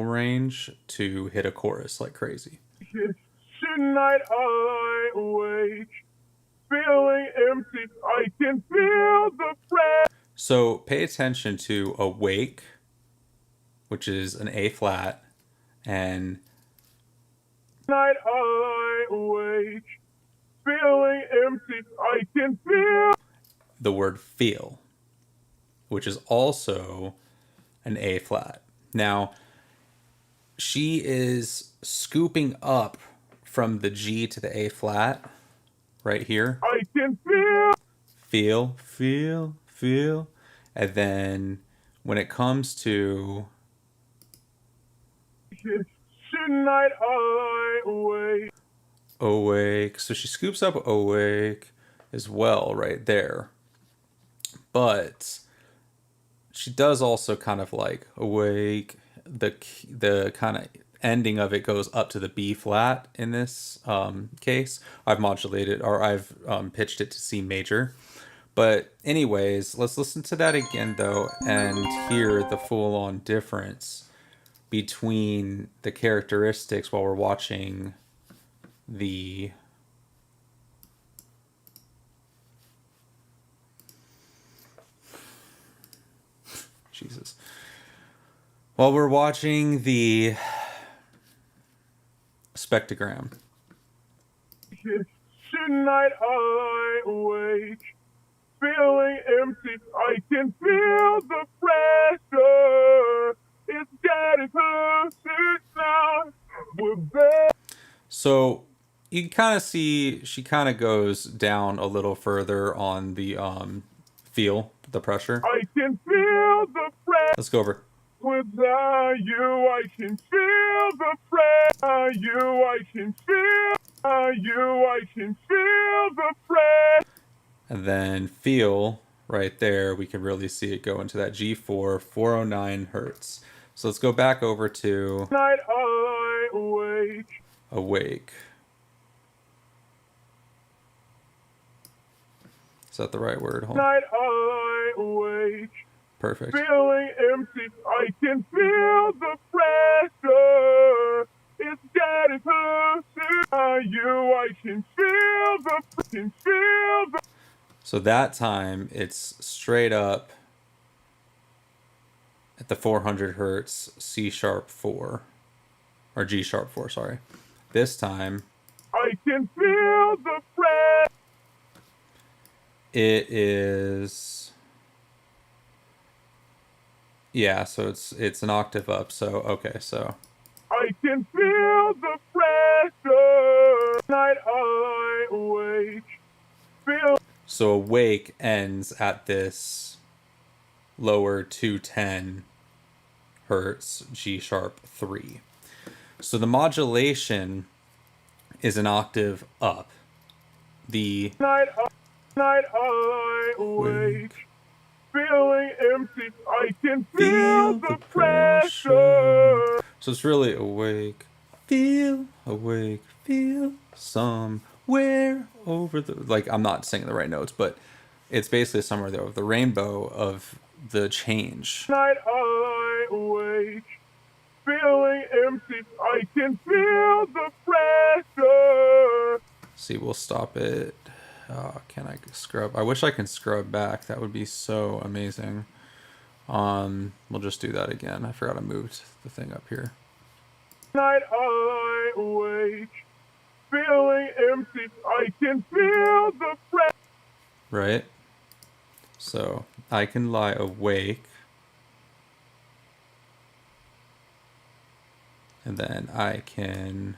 range to hit a chorus like crazy. Tonight I awake, feeling empty. I can feel the breath. So pay attention to awake, which is an A flat, and Tonight I awake, feeling empty. I can feel the word feel, which is also an A flat. Now, she is scooping up from the G to the A flat right here. I can feel Feel, feel, feel. And then when it comes to tonight I awake. awake, so she scoops up awake as well right there. But she does also kind of like awake. The kind of ending of it goes up to the B flat in this case. I've modulated or I've pitched it to C major. But anyways, let's listen to that again though and hear the full-on difference between the characteristics while we're watching the Jesus. While we're watching the spectrogram. Tonight I awake, feeling empty. I can feel the pressure. It's getting closer now. We're back. So you can kind of see she kind of goes down a little further on the feel, the pressure. I can feel the pressure. Let's go over. Without you, I can feel the pressure. You, I can feel. You, I can feel the pressure. And then feel right there, we can really see it go into that G4, 409 hertz. So let's go back over to Night I awake. awake. Is that the right word? Hold on. Night I awake. Perfect. Feeling empty. I can feel the pressure. It's getting closer. You, I can feel the. So that time it's straight up at the 400 hertz C sharp 4 or G sharp 4, sorry. This time I can feel the pressure. it is, yeah, so it's an octave up. So okay, so I can feel the pressure. Night I awake. Feel. so awake ends at this lower 210 hertz G sharp 3. So the modulation is an octave up. The Night I awake. Feeling empty. I can feel the pressure. So it's really awake, feel somewhere over the, like, I'm not singing the right notes, but it's basically somewhere there, the rainbow of the change. Night I awake, feeling empty. I can feel the pressure. See, we'll stop it. Can I scrub? I wish I can scrub back. That would be so amazing. We'll just do that again. I forgot I moved the thing up here. Night I awake, feeling empty. I can feel the pressure. Right? So I can lie awake. And then I can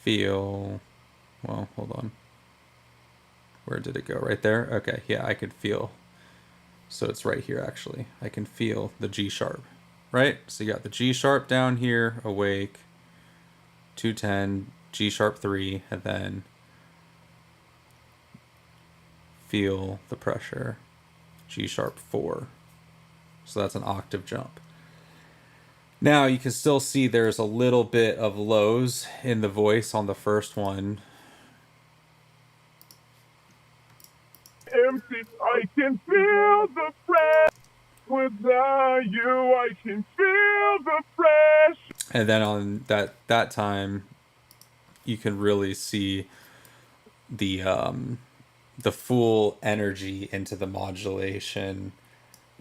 feel, well, hold on. Where did it go? Right there? Okay, yeah, I could feel. So it's right here, actually. I can feel the G sharp, right? So you got the G sharp down here, awake, 210, G sharp 3, and then feel the pressure, G sharp 4. So that's an octave jump. Now you can still see there's a little bit of lows in the voice on the first one. Empty, I can feel the pressure. Without you, I can feel the pressure. And then on that time, you can really see the full energy into the modulation.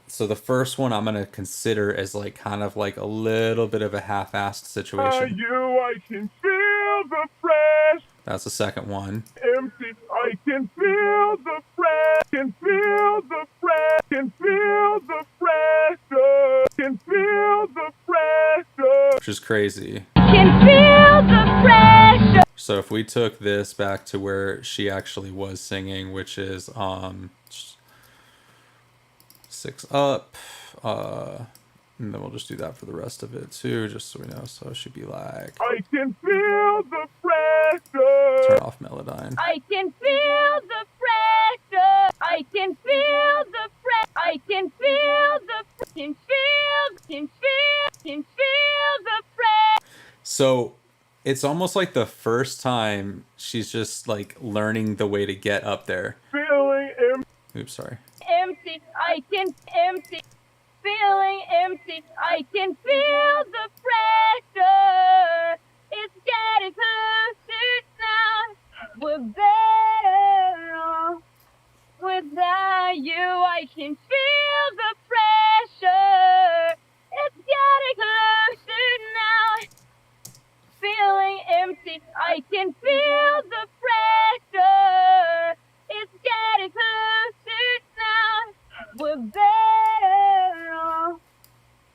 So the first one I'm gonna consider as like kind of like a little bit of a half-assed situation. You, I can feel the pressure. That's the second one. Empty, I can feel the pressure. Can feel the pressure. Can feel the pressure. Can feel the pressure. Which is crazy. Can feel the pressure. So if we took this back to where she actually was singing, which is 6 up, and then we'll just do that for the rest of it too, just so we know. So it should be like, I can feel the pressure. Turn off Melodyne. I can feel the pressure. I can feel the pressure. I can feel the can feel the pressure. So it's almost like the first time she's just like learning the way to get up there. Feeling empty. Oops, sorry. Empty. I can empty. Feeling empty. I can feel the pressure. It's getting closer now. We're better off. Without you, I can feel the pressure. It's getting closer now. Feeling empty. I can feel the pressure. It's getting closer now. We're better off.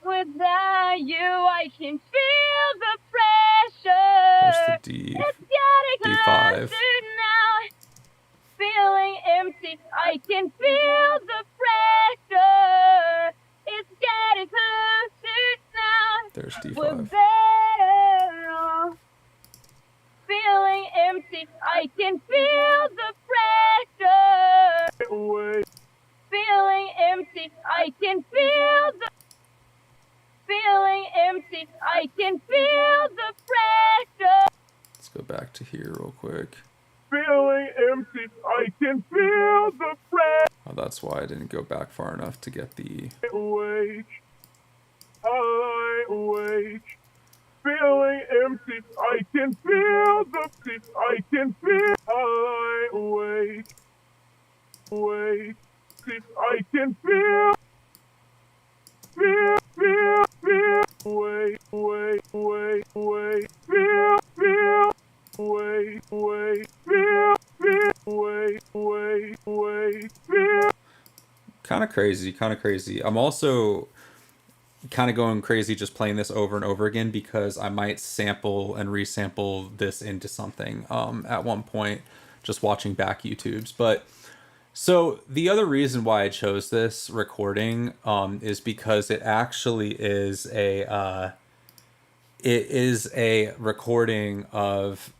Without you, I can feel the pressure. There's the D. It's getting D5. closer now. Feeling empty. I can feel the pressure. It's getting closer now. There's We're D5. better off. Feeling empty. I can feel the pressure. Away. Feeling empty. I can feel the feeling empty. I can feel the pressure. Let's go back to here real quick. Feeling empty. I can feel the pressure. Oh, that's why I didn't go back far enough to get the... Awake. I awake. Feeling empty. I can feel the peace. I can feel. I awake. Awake. Peace. I can feel. Feel. Feel. Feel. Wait. Wait. Wait. Wait. Feel. Feel. Wait. Wait. Feel. Feel. Wait. Wait. Wait. Feel. Kind of crazy. I'm also kind of going crazy just playing this over and over again because I might sample and resample this into something at one point, just watching back YouTubes. But so the other reason why I chose this recording is because it actually is a recording of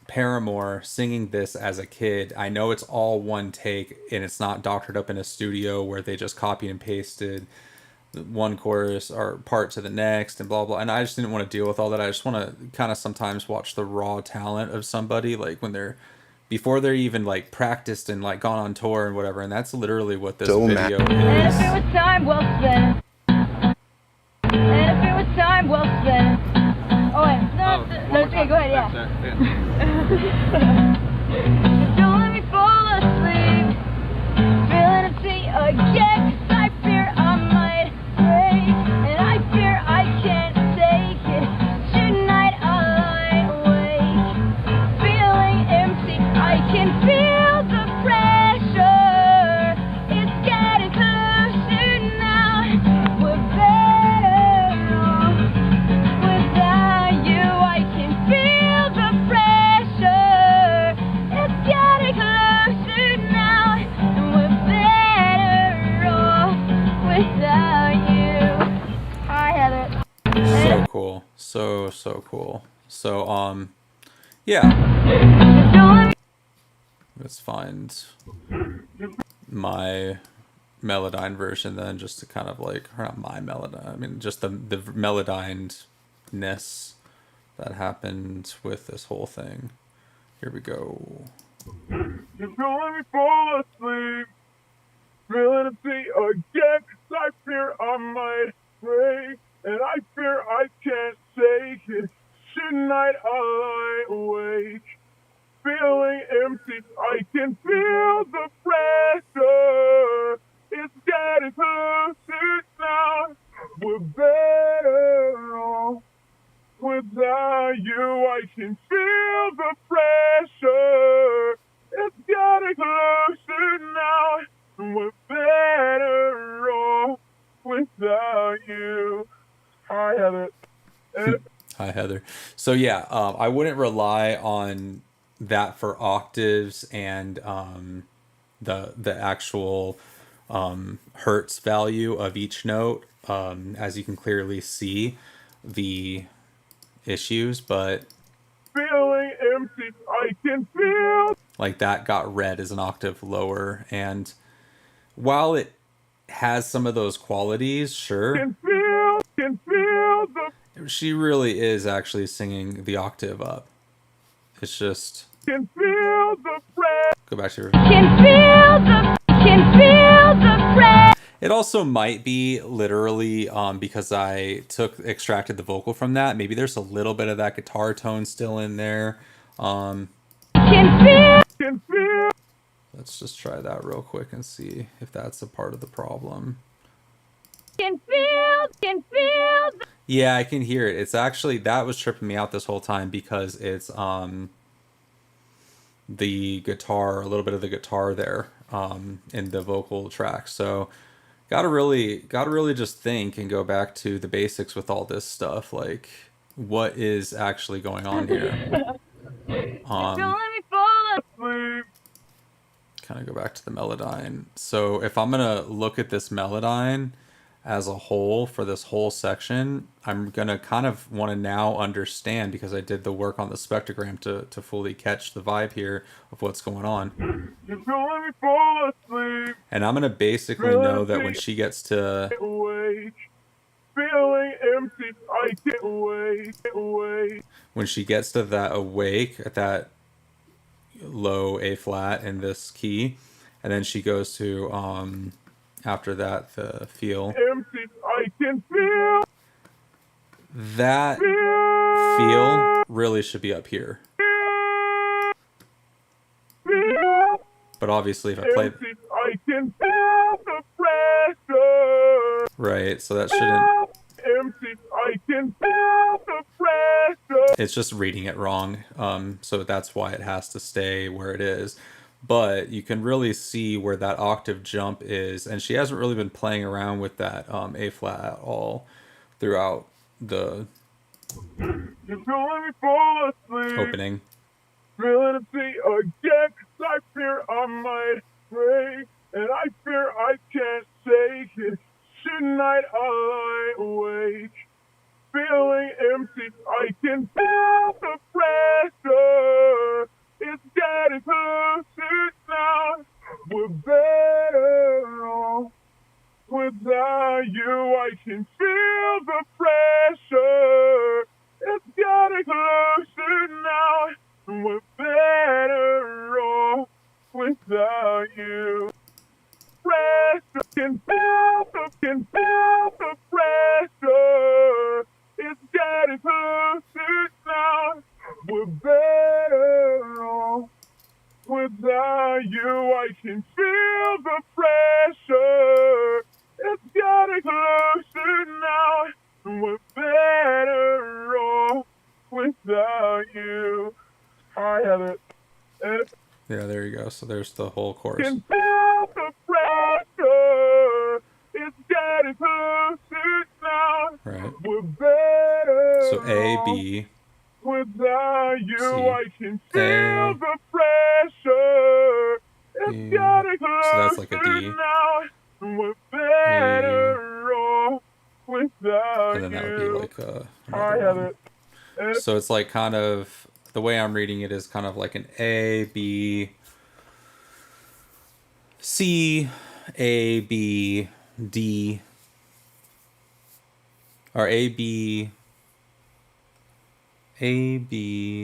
Paramore singing this as a kid. I know it's all one take and it's not doctored up in a studio where they just copied and pasted one chorus or part to the next and blah blah, and I just didn't want to deal with all that. I just want to kind of sometimes watch the raw talent of somebody, like when they're before they're even like practiced and like gone on tour and whatever, and that's literally what this video is. And if it was time well spent. And if it was time well spent. Oh wait, no, okay, go ahead, yeah. Don't let me fall asleep. Feeling empty again, 'cause I fear I might break. And I fear I can't take it. Tonight I lie awake. Feeling empty, I can feel the pressure. It's getting closer now. We're better off. Without you, I can feel the pressure. It's getting closer now. And we're better off without you. Hi, Heather. So cool, so cool. So yeah, let's find my Melodyne version then, just to kind of like, or not my Melodyne, I mean just the Melodyne-ness that happened with this whole thing. Here we go. You don't let me fall asleep. Feeling empty again. I might break, and I fear I can't take it. Tonight I lie awake, feeling empty. I can feel the pressure. It's getting closer now. We're better off without you. I can feel the pressure. It's getting closer now. We're better off without you. I have it. Hi, Heather. So yeah, I wouldn't rely on that for octaves and the actual hertz value of each note, as you can clearly see the issues, but Feeling empty, I can feel. like that got read as an octave lower, and while it has some of those qualities, sure, Can feel the. she really is actually singing the octave up. It's just Can feel the breath. go back to your. Can feel the breath. It also might be literally because I extracted the vocal from that. Maybe there's a little bit of that guitar tone still in there. Can feel. Can feel. Let's just try that real quick and see if that's a part of the problem. Can feel. Can feel. Yeah, I can hear it. It's actually, that was tripping me out this whole time because it's the guitar, a little bit of the guitar there in the vocal track. So gotta really just think and go back to the basics with all this stuff. Like, what is actually going on here? Don't let me fall asleep. Kind of go back to the melodyne. So if I'm gonna look at this melodyne as a whole for this whole section, I'm gonna kind of want to now understand, because I did the work on the spectrogram to fully catch the vibe here of what's going on. Just don't let me fall asleep. And I'm gonna basically know that when she gets to Awake, feeling empty. I can't wait. when she gets to that awake at that low A flat in this key, and then she goes to after that the feel. Empty. I can feel. That feel really should be up here. Feel. But obviously if I play Empty. I can feel the pressure. right, so that shouldn't, Empty. I can feel the pressure. it's just reading it wrong. So that's why it has to stay where it is. But you can really see where that octave jump is, and she hasn't really been playing around with that A flat at all throughout the Just don't let me fall asleep. opening. Feeling empty again. I fear I might break, and I fear I can't take it. Tonight I lie awake, feeling empty. I can feel the pressure. It's getting closer now. We're better off without you. I can feel the pressure. It's getting closer now. We're better off without you. Pressure can feel the pressure. It's getting closer now. We're better off without you. I can feel the pressure. It's getting closer now. We're better off without you. I have it. Yeah, there you go. So there's the whole chorus. Can feel the pressure. It's getting closer now. Right. We're better. So A, B, Without you, C, I can feel A, the pressure. It's B. getting closer So that's like a D. now. We're better off without And then that would you. be like I another have one. it. So it's like kind of, the way I'm reading it is kind of like an A, B, C, A, B, D, or A, B,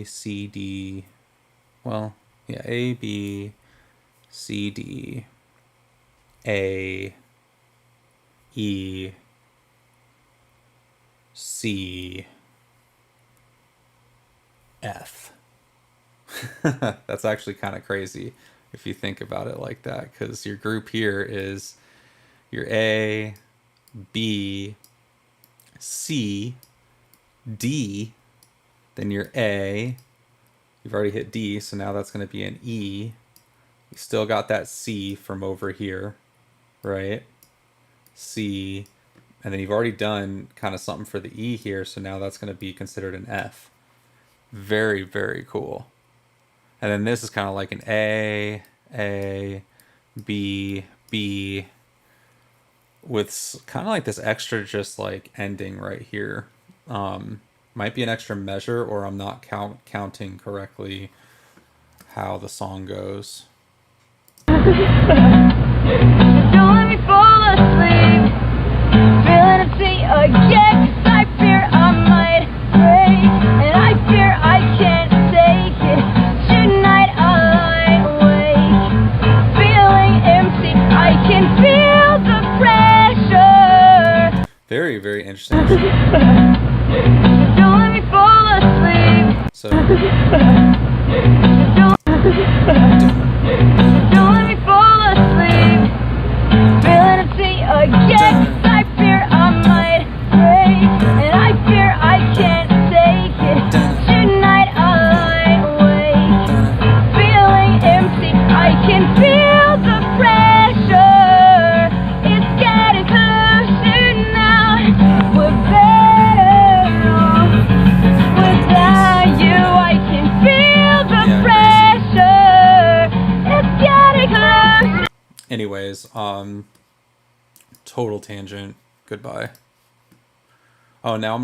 C, D. Well, yeah, A, B, C, D, A, E, C, F. That's actually kind of crazy if you think about it like that, because your group here is your A, B, C, D, then your A. You've already hit D, so now that's going to be an E. You still got that C from over here, right? C, and then you've already done kind of something for the E here, so now that's going to be considered an F. Very, very cool. And then this is kind of like an A, B, B, with kind of like this extra just like ending right here. Might be an extra measure, or I'm not counting correctly how the song goes. Don't let me fall asleep, feeling empty again, 'cause I fear I might break, and I fear I can't take it. Tonight I lie awake, feeling empty, I can feel the pressure. Very, very interesting. Don't let me fall asleep. So Don't let me fall asleep, feeling empty again, 'cause I fear I might break, and I fear I can't take it. Tonight I lie awake, feeling empty, I can feel the pressure. It's getting closer now, we're better off without you. I can feel the pressure. It's getting closer. anyways, total tangent. Goodbye. Oh, now I'm